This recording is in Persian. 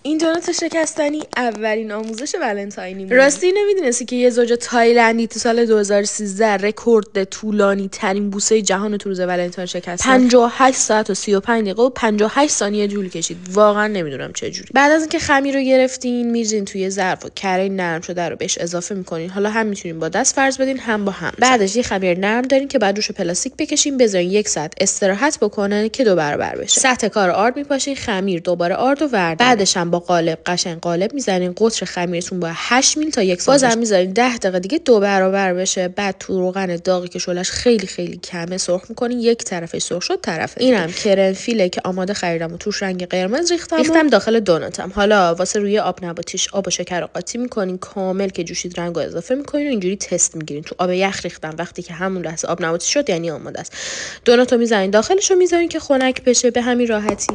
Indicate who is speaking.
Speaker 1: این دونات شکستنی اولین آموزش ولنتاینی بود. راستی نمیدونستی که یه زوج تایلندی تو سال 2013 رکورد طولانی ترین بوسه جهان تو روز ولنتاین شکست؟ 58 ساعت و 35 دقیقه و 58 ثانیه طول کشید. واقعا نمیدونم چه جوری. بعد از اینکه خمیر رو گرفتین میریزین توی ظرف و کره نرم شده رو بهش اضافه میکنین. حالا هم میتونین با دست فرض بدین هم با هم. بعدش یه خمیر نرم دارین که بعد روش پلاستیک بکشین، بذارین 1 ساعت استراحت بکنه که 2 برابر بشه. سطح کار آرد میپاشین، خمیر دوباره آرد و ورد. بعدش هم با قالب قشنگ قالب میزنین. قطر خمیرتون با 8 میل تا 1 سانتی بازم میذارین 10 دقیقه دیگه 2 برابر بشه. بعد تو روغن داغی که شعله‌اش خیلی خیلی کمه سرخ میکنین. یک طرفش سرخ شد، طرف اینم کرم فیله که آماده خریدم و توش رنگ قرمز ریختم داخل دوناتم. حالا واسه روی آب نباتیش آب و شکر رو قاطی میکنین کامل که جوشید رنگو اضافه میکنین و اینجوری تست میگیرین. تو آب یخ ریختم، وقتی که همون لحظه آب نباتی شد یعنی آماده است. دوناتو میذارین داخلش رو میذارین که خنک بشه. به همین راحتی.